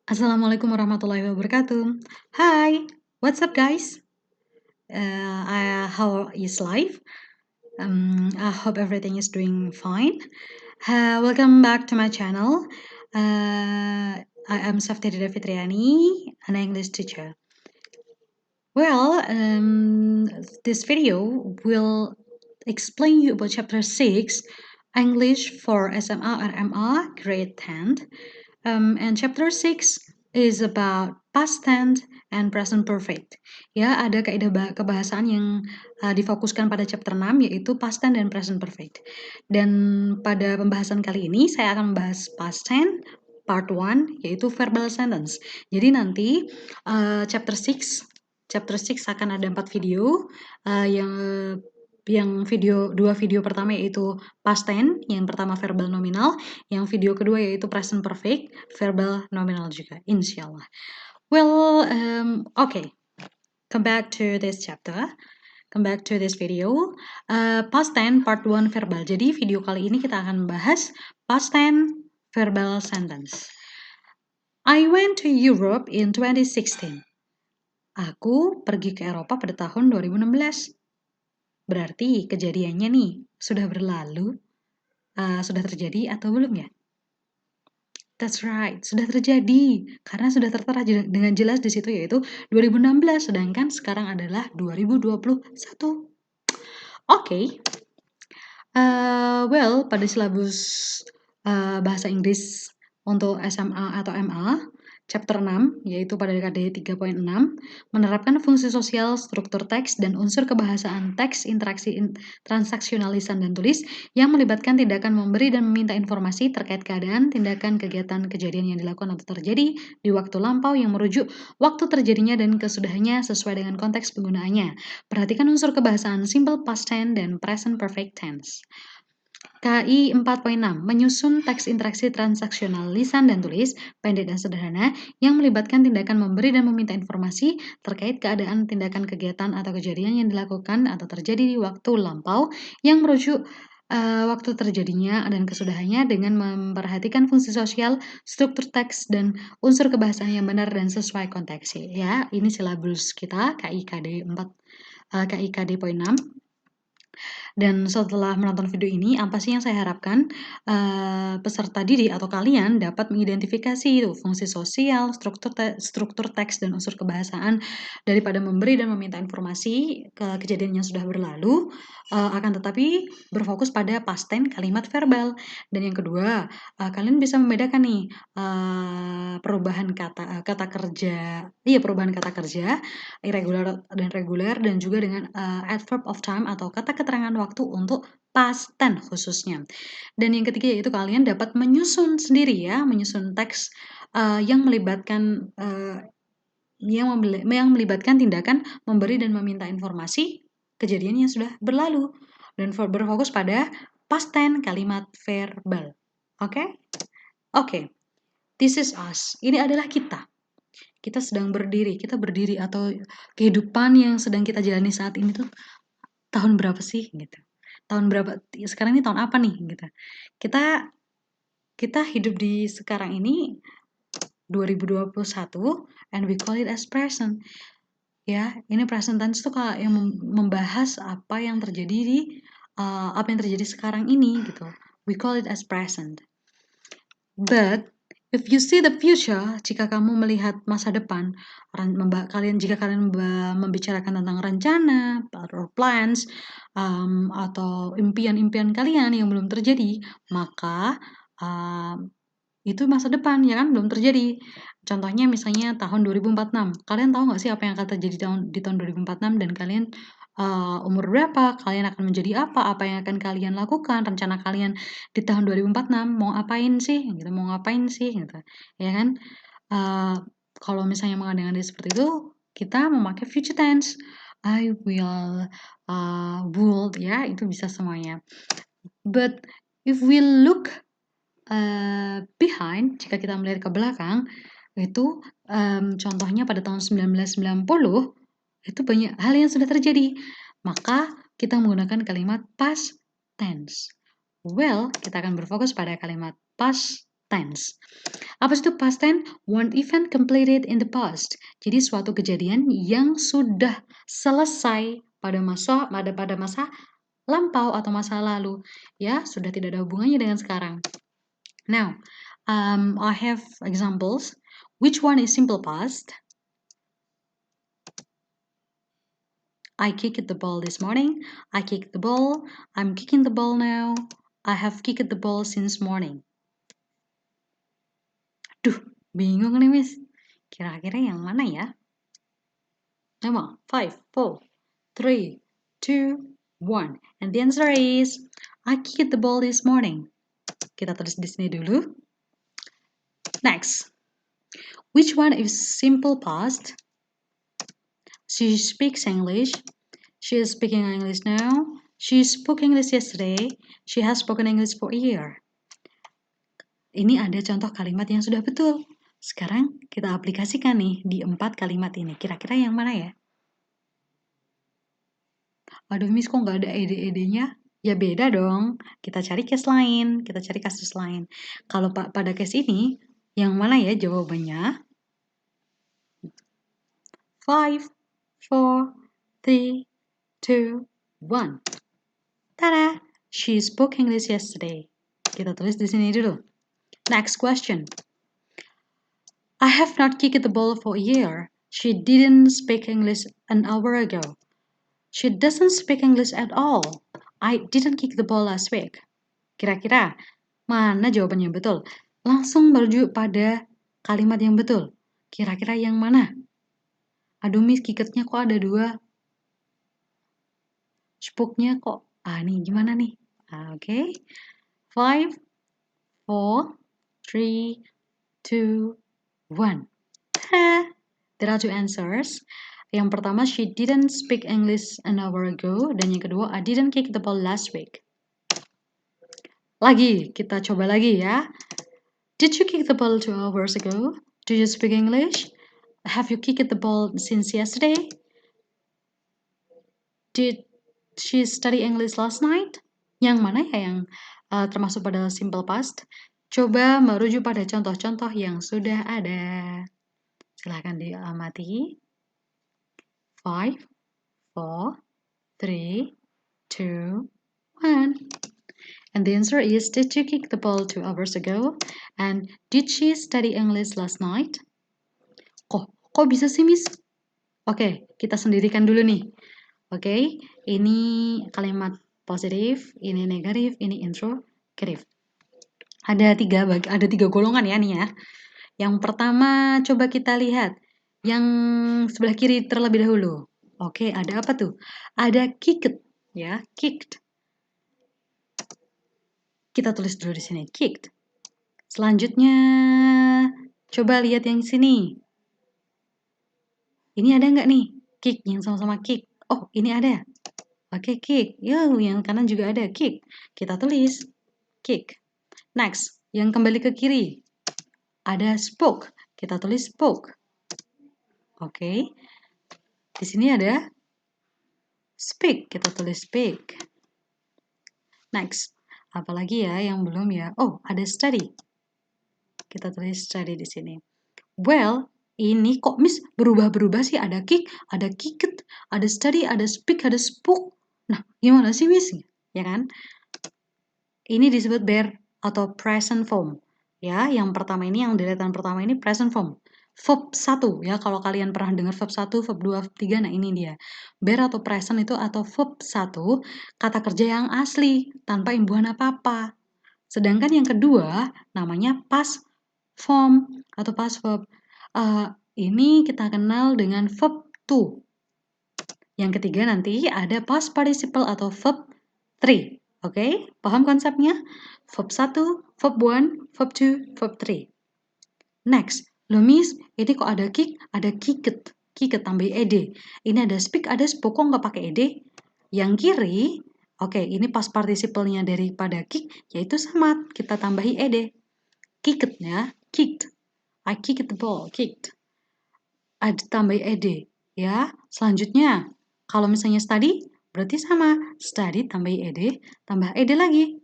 Assalamualaikum warahmatullahi wabarakatuh. Hi, what's up, guys? How is life? I hope everything is doing fine. Welcome back to my channel. I am Saftiri Fitriani, an English teacher. Well, this video will explain you about chapter 6, English for SMA and MA, grade 10. And chapter 6 is about past tense and present perfect. Ya, ada kaidah kebahasaan yang difokuskan pada chapter 6 yaitu past tense dan present perfect. Dan pada pembahasan kali ini saya akan membahas past tense part 1 yaitu verbal sentence. Jadi nanti chapter 6 akan ada 4 video yang dua video pertama yaitu past tense, yang pertama verbal nominal, yang video kedua yaitu present perfect, verbal nominal juga, insyaallah. Well, okay, come back to this video. Past tense part 1 verbal. Jadi video kali ini kita akan membahas past tense verbal sentence. I went to Europe in 2016. Aku pergi ke Eropa pada tahun 2016. Berarti kejadiannya nih sudah berlalu, sudah terjadi atau belum ya? That's right, sudah terjadi karena sudah tertera dengan jelas di situ yaitu 2016, sedangkan sekarang adalah 2021. Oke. Well, pada silabus bahasa Inggris untuk SMA atau MA, chapter 6, yaitu pada dekade 3.6, menerapkan fungsi sosial, struktur teks, dan unsur kebahasaan teks, interaksi transaksional lisan dan tulis yang melibatkan tindakan memberi dan meminta informasi terkait keadaan, tindakan, kegiatan, kejadian yang dilakukan atau terjadi di waktu lampau yang merujuk waktu terjadinya dan kesudahannya sesuai dengan konteks penggunaannya. Perhatikan unsur kebahasaan simple past tense dan present perfect tense. KI 4.6 menyusun teks interaksi transaksional lisan dan tulis, pendek dan sederhana, yang melibatkan tindakan memberi dan meminta informasi terkait keadaan, tindakan, kegiatan, atau kejadian yang dilakukan atau terjadi di waktu lampau yang merujuk waktu terjadinya dan kesudahannya dengan memperhatikan fungsi sosial, struktur teks, dan unsur kebahasaan yang benar dan sesuai konteks. Ya, ini silabus kita KIKD 4, KIKD poin 6. Dan setelah menonton video ini, apa sih yang saya harapkan peserta didik atau kalian dapat mengidentifikasi itu fungsi sosial, struktur teks, dan unsur kebahasaan daripada memberi dan meminta informasi ke kejadian yang sudah berlalu, akan tetapi berfokus pada past tense kalimat verbal. Dan yang kedua, kalian bisa membedakan nih perubahan kata kerja, perubahan kata kerja irregular dan reguler, dan juga dengan adverb of time atau kata keterangan waktu untuk past tense khususnya. Dan yang ketiga yaitu kalian dapat menyusun sendiri menyusun teks yang melibatkan tindakan memberi dan meminta informasi kejadian yang sudah berlalu dan berfokus pada past tense kalimat verbal. Oke. This is us. Ini adalah kita. Kita sedang berdiri, atau kehidupan yang sedang kita jalani saat ini tuh tahun berapa sih gitu. Tahun berapa, sekarang ini tahun apa nih gitu. Kita hidup di sekarang ini 2021 and we call it as present. Ya, ini present tense tuh yang membahas apa yang terjadi sekarang ini gitu. We call it as present. But if you see the future, jika kamu melihat masa depan, jika kalian membicarakan tentang rencana atau plans, atau impian-impian kalian yang belum terjadi, maka itu masa depan, ya kan, belum terjadi. Contohnya misalnya tahun 2046. Kalian tahu nggak sih apa yang akan terjadi di tahun 2046 dan kalian umur berapa, kalian akan menjadi apa yang akan kalian lakukan, rencana kalian di tahun 2046 mau ngapain sih gitu, ya kan? Kalau misalnya mengandai-andai seperti itu, kita memakai future tense. I will, would, ya, itu bisa semuanya. But if we look behind, jika kita melihat ke belakang, itu contohnya pada tahun 1990, itu banyak hal yang sudah terjadi. Maka kita menggunakan kalimat past tense. Well, kita akan berfokus pada kalimat past tense. Apa itu past tense? One event completed in the past. Jadi suatu kejadian yang sudah selesai pada masa lampau atau masa lalu, ya, sudah tidak ada hubungannya dengan sekarang. Now, I have examples. Which one is simple past? I kicked the ball this morning. I kicked the ball. I'm kicking the ball now. I have kicked the ball since morning. Duh, bingung nih, Miss. Kira-kira yang mana ya? Come on, 5, 4, 3, 2, 1. And the answer is, I kicked the ball this morning. Kita tulis di sini dulu. Next. Which one is simple past? She speaks English. She is speaking English now. She spoke English yesterday. She has spoken English for a year. Ini ada contoh kalimat yang sudah betul. Sekarang kita aplikasikan nih di 4 kalimat ini. Kira-kira yang mana ya? Aduh, Miss, kok nggak ada ide-idenya? Ya beda dong. Kita cari case lain. Kita cari kasus lain. Kalau pada case ini, yang mana ya jawabannya? 5, 4, 3, 2, 1. Tada! She spoke English yesterday. Kita tulis di sini dulu. Next question. I have not kicked the ball for a year. She didn't speak English an hour ago. She doesn't speak English at all. I didn't kick the ball last week. Kira-kira mana jawaban yang betul? Langsung merujuk pada kalimat yang betul. Kira-kira yang mana? Aduh, Miss, kiketnya kok ada 2? Spoke-nya kok? Nih gimana nih? Oke. 5, 4, 3, 2, 1. There are 2 answers. Yang pertama, she didn't speak English an hour ago. Dan yang kedua, I didn't kick the ball last week. Lagi, kita coba lagi ya. Did you kick the ball 2 hours ago? Do you speak English? Have you kicked the ball since yesterday? Did she study English last night? Yang mana ya yang termasuk pada simple past? Coba merujuk pada contoh-contoh yang sudah ada. Silahkan diamati. 5, 4, 3, 2, 1. And the answer is, did you kick the ball 2 hours ago? And did she study English last night? Kok bisa sih, Miss? Oke, kita sendirikan dulu nih. Oke, ini kalimat positif, ini negatif, ini interrogatif. Ada tiga golongan ya nih ya. Yang pertama coba kita lihat yang sebelah kiri terlebih dahulu. Oke, ada apa tuh? Ada kicked ya, kicked. Kita tulis dulu di sini, kicked. Selanjutnya coba lihat yang sini. Ini ada nggak nih? Kick yang sama-sama kick. Oh, ini ada. Oke, kick. Yang kanan juga ada, kick. Kita tulis kick. Next, yang kembali ke kiri. Ada spoke. Kita tulis spoke. Oke. Di sini ada speak. Kita tulis speak. Next, apalagi ya yang belum ya? Oh, ada study. Kita tulis study di sini. Well, ini kok Miss berubah-berubah sih? Ada kick, ada kicked, ada study, ada speak, ada spoke. Nah, gimana sih Miss? Ya kan? Ini disebut bare atau present form. Ya, yang pertama ini, yang deretan pertama ini present form. Verb 1 ya, kalau kalian pernah dengar verb 1, verb 2, verb 3, nah ini dia. Bare atau present itu atau verb 1, kata kerja yang asli, tanpa imbuhan apa-apa. Sedangkan yang kedua, namanya past form atau past verb. Ini kita kenal dengan verb to. Yang ketiga nanti ada past participle atau verb 3. Oke, paham konsepnya? Verb 1, verb 1, verb 2, verb 3. Next, lo Miss, ini kok ada kick, ada kicked. Kicked tambah ed. Ini ada speak, ada spoke, kok nggak pakai ed? Yang kiri, oke, ini past participle-nya daripada kick, yaitu sama, kita tambahi ed. Kicked-nya, kicked. I kicked the ball, kicked. Ada tambah ed, ya. Selanjutnya, kalau misalnya study, berarti sama. Study tambah ed lagi.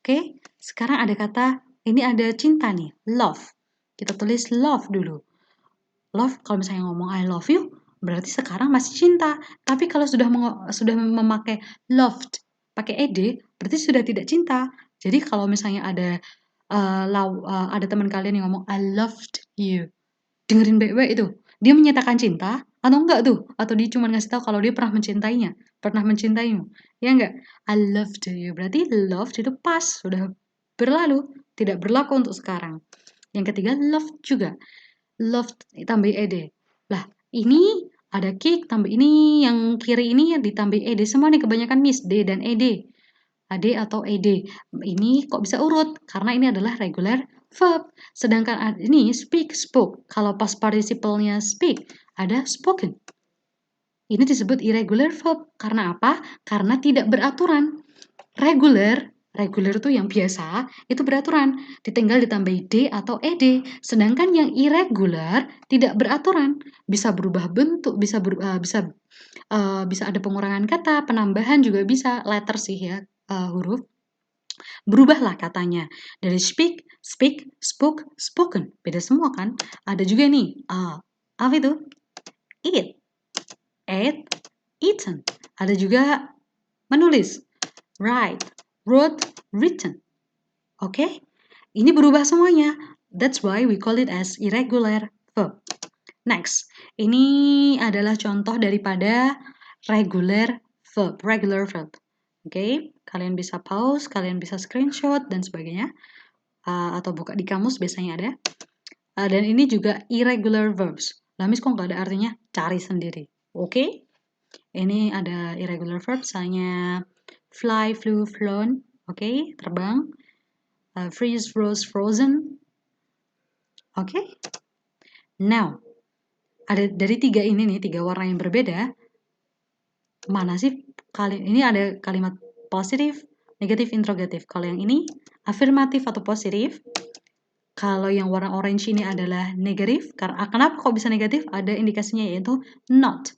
Oke, sekarang ada kata ini ada cinta nih, love. Kita tulis love dulu. Love, kalau misalnya ngomong I love you, berarti sekarang masih cinta. Tapi kalau sudah memakai loved, pakai ed, berarti sudah tidak cinta. Jadi kalau misalnya ada teman kalian yang ngomong I loved you, dengerin baik-baik itu. Dia menyatakan cinta atau enggak tuh? Atau dia cuma ngasih tahu kalau dia pernah mencintainya, pernah mencintaimu. Ya enggak? I loved you. Berarti loved itu past, sudah berlalu, tidak berlaku untuk sekarang. Yang ketiga, loved juga. Loved tambah ed. Lah, ini ada kick tambah ini, yang kiri ini yang ditambah ed. Semua nih kebanyakan miss d dan ed. AD atau ED. Ini kok bisa urut? Karena ini adalah regular verb. Sedangkan ini speak, spoke. Kalau past participle-nya speak, ada spoken. Ini disebut irregular verb. Karena apa? Karena tidak beraturan. Regular itu yang biasa, itu beraturan. Tinggal ditambah D atau ED. Sedangkan yang irregular tidak beraturan. Bisa berubah bentuk, bisa ada pengurangan kata, penambahan juga bisa, letter sih ya, huruf. Berubahlah katanya. Dari speak, spoke, spoken. Beda semua kan? Ada juga nih, apa itu? Eat, ate, eaten. Ada juga menulis, write, wrote, written. Oke? Ini berubah semuanya. That's why we call it as irregular verb. Next, ini adalah contoh daripada regular verb. Oke, kalian bisa pause, kalian bisa screenshot dan sebagainya, atau buka di kamus biasanya ada. Dan ini juga irregular verbs. Lamis kok nggak ada artinya? Cari sendiri. Oke? Ini ada irregular verb, misalnya fly, flew, flown. Oke, terbang. Freeze, froze, frozen. Oke? Now, ada dari tiga ini nih, tiga warna yang berbeda. Mana sih ini ada kalimat positif, negatif, interrogatif. Kalau yang ini afirmatif atau positif. Kalau yang warna orange ini adalah negatif. Kenapa kok bisa negatif? Ada indikasinya yaitu not.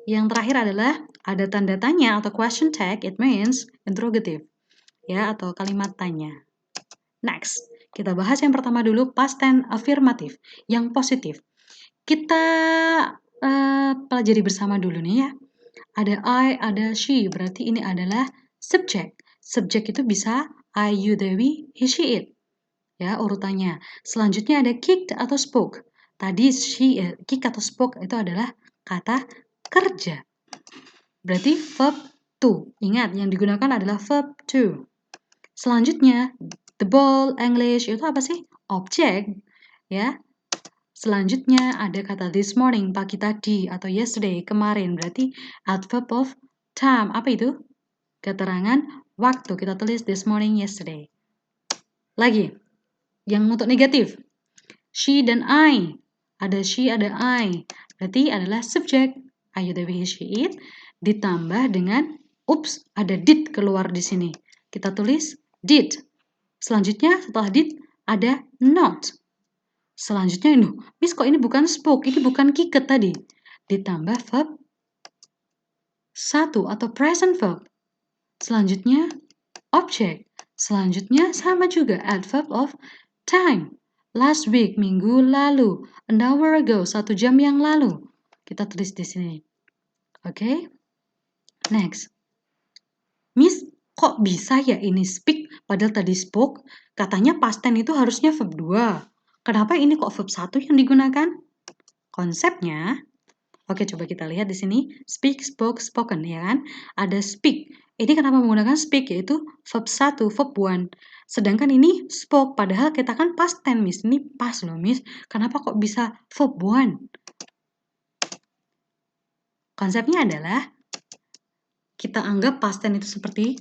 Yang terakhir adalah ada tanda tanya atau question tag, it means interrogative. Ya, atau kalimat tanya. Next, kita bahas yang pertama dulu, past tense afirmatif, yang positif. Kita pelajari bersama dulu nih ya. Ada I, ada she, berarti ini adalah subject. Subject itu bisa I, you, they, we, he, she, it. Ya, urutannya. Selanjutnya ada kicked atau spoke. Tadi kick atau spoke itu adalah kata kerja. Berarti verb to. Ingat, yang digunakan adalah verb to. Selanjutnya, the ball, English, itu apa sih? Object. Ya. Selanjutnya ada kata this morning, pagi tadi, atau yesterday, kemarin. Berarti adverb of time. Apa itu? Keterangan waktu. Kita tulis this morning, yesterday. Lagi. Yang untuk negatif. She dan I. Ada she, ada I. Berarti adalah subject. I, you, they, we, he, she, it. Ditambah dengan, oops, ada did keluar di sini. Kita tulis did. Selanjutnya setelah did ada not. Selanjutnya ini, Miss kok ini bukan spoke, ini bukan kicked tadi. Ditambah verb satu atau present verb. Selanjutnya object. Selanjutnya sama juga adverb of time. Last week, minggu lalu. An hour ago, 1 jam yang lalu. Kita tulis di sini. Oke? Next. Miss, kok bisa ya ini speak padahal tadi spoke? Katanya past tense itu harusnya verb 2. Kenapa ini kok verb 1 yang digunakan? Konsepnya, oke coba kita lihat di sini. Speak, spoke, spoken, ya kan? Ada speak. Ini kenapa menggunakan speak? Yaitu verb 1, verb 1. Sedangkan ini spoke, padahal kita kan past tense, Miss. Ini past loh, Miss. Kenapa kok bisa verb 1? Konsepnya adalah, kita anggap past tense itu seperti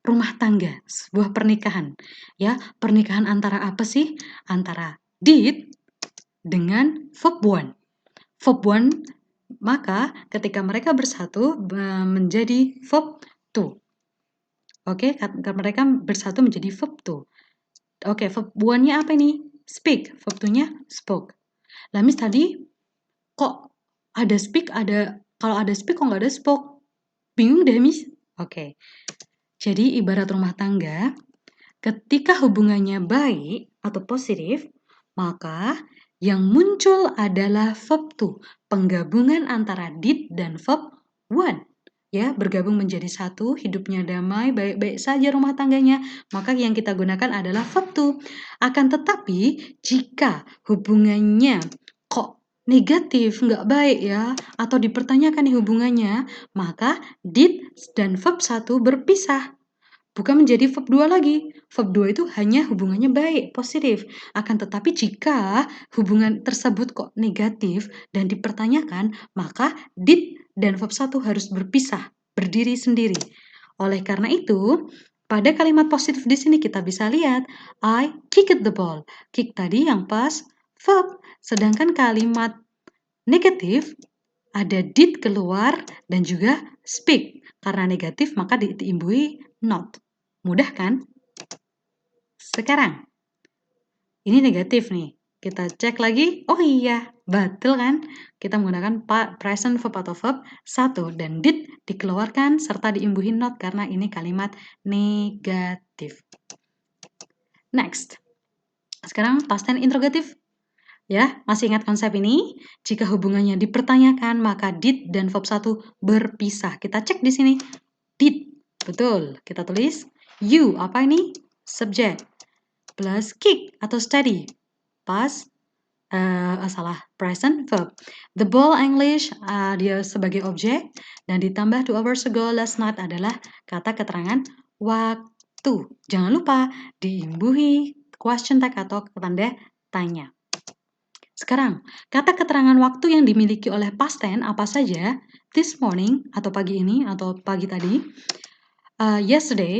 rumah tangga, sebuah pernikahan. Ya, pernikahan antara apa sih? Antara did dengan verb 1. Verb 1, maka ketika mereka bersatu menjadi verb 2. Oke, mereka bersatu menjadi verb 2. Oke, verb 1-nya apa ini? Speak. Verb 2-nya spoke. Lah, Miss tadi kok ada speak, kalau ada speak kok nggak ada spoke? Bingung deh, Miss. Oke. Jadi ibarat rumah tangga, Ketika hubungannya baik atau positif, maka yang muncul adalah verb to, penggabungan antara did dan verb want. Ya, bergabung menjadi satu, hidupnya damai, baik-baik saja rumah tangganya, maka yang kita gunakan adalah verb to. Akan tetapi, jika hubungannya kok negatif, nggak baik ya, atau dipertanyakan nih hubungannya, maka did dan verb 1 berpisah. Bukan menjadi verb 2 lagi. Verb 2 itu hanya hubungannya baik, positif. Akan tetapi jika hubungan tersebut kok negatif dan dipertanyakan, maka did dan verb 1 harus berpisah, berdiri sendiri. Oleh karena itu, pada kalimat positif di sini kita bisa lihat, I kicked the ball. Kick tadi yang pas verb. Sedangkan kalimat negatif, ada did keluar dan juga speak. Karena negatif maka diimbuhi not. Mudah kan? Sekarang, ini negatif nih. Kita cek lagi. Oh iya, betul kan? Kita menggunakan present verb atau verb 1 dan did dikeluarkan serta diimbuhi not karena ini kalimat negatif. Next. Sekarang past tense interrogative. Ya, masih ingat konsep ini? Jika hubungannya dipertanyakan, maka did dan verb 1 berpisah. Kita cek di sini. Did, betul. Kita tulis you, apa ini? Subject. Plus kick atau study. Pas, salah, present verb. The ball English, dia sebagai objek. Dan ditambah 2 hours ago, last night adalah kata keterangan waktu. Jangan lupa diimbuhi question tag atau tanda tanya. Sekarang, kata keterangan waktu yang dimiliki oleh past tense apa saja? This morning, atau pagi ini, atau pagi tadi. Yesterday,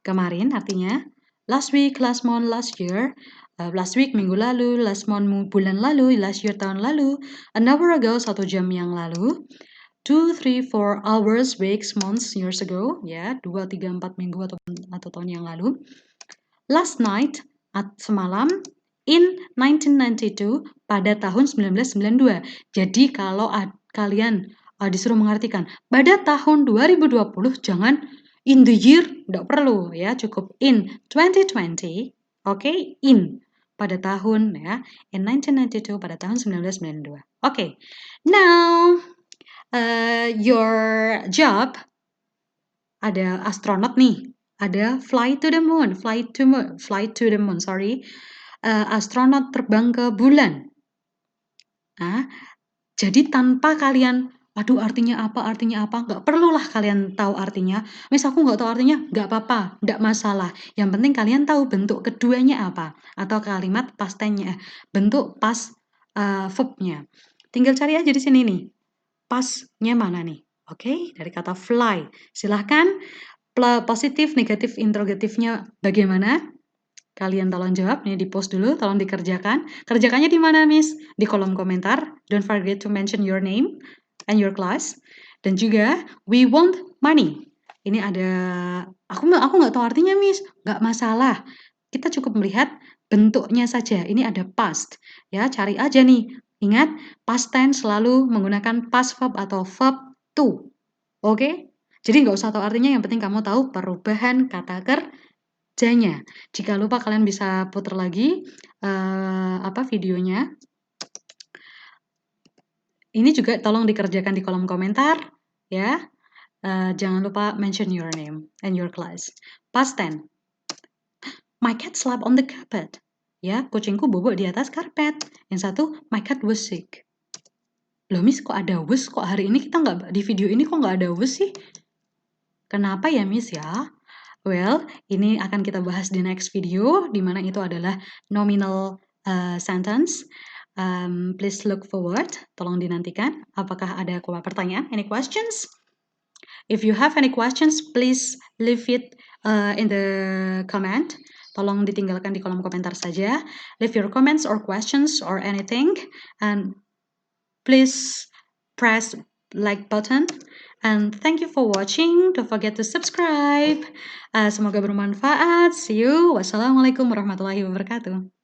kemarin artinya. Last week, last month, last year. Last week, minggu lalu. Last month, bulan lalu. Last year, tahun lalu. An hour ago, 1 jam yang lalu. 2, 3, 4 hours, weeks, months, years ago. Ya, 2, 3, 4 minggu atau tahun yang lalu. Last night, semalam. In 1992, pada tahun 1992. Jadi kalau kalian disuruh mengartikan pada tahun 2020, jangan in the year, tidak perlu ya, cukup in 2020, oke, in pada tahun ya, in 1992 pada tahun 1992. Oke, now your job, ada astronot nih, ada fly to the moon, sorry. Astronot terbang ke bulan. Nah, jadi tanpa kalian, aduh artinya apa, nggak perlulah kalian tahu artinya. Mis aku nggak tahu artinya, nggak apa-apa, nggak masalah. Yang penting kalian tahu bentuk keduanya apa, atau kalimat past tense-nya, bentuk past verb-nya. Tinggal cari aja di sini nih, past-nya mana nih. Oke, dari kata fly. Silahkan positif, negatif, interrogatifnya bagaimana? Kalian tolong jawab, ini di post dulu, tolong dikerjakan. Kerjakannya di mana, Miss? Di kolom komentar. Don't forget to mention your name and your class. Dan juga, we want money. Ini ada, aku nggak tahu artinya, Miss. Nggak masalah. Kita cukup melihat bentuknya saja. Ini ada past. Ya, cari aja nih. Ingat, past tense selalu menggunakan past verb atau verb to. Oke? Jadi nggak usah tahu artinya, yang penting kamu tahu perubahan kata kerjanya. Jika lupa kalian bisa putar lagi videonya. Ini juga tolong dikerjakan di kolom komentar ya. Jangan lupa mention your name and your class. Past tense. My cat slept on the carpet. Ya, kucingku bobok di atas karpet. Yang satu, my cat was sick. Loh Miss, kok ada was? Kok hari ini kita nggak, di video ini kok nggak ada was sih? Kenapa ya Miss ya? Well, ini akan kita bahas di next video, di mana itu adalah nominal sentence. Please look forward. Tolong dinantikan. Apakah ada pertanyaan? Any questions? If you have any questions, please leave it in the comment. Tolong ditinggalkan di kolom komentar saja. Leave your comments or questions or anything. And please press like button. And thank you for watching. Don't forget to subscribe. Semoga bermanfaat. See you. Wassalamualaikum warahmatullahi wabarakatuh.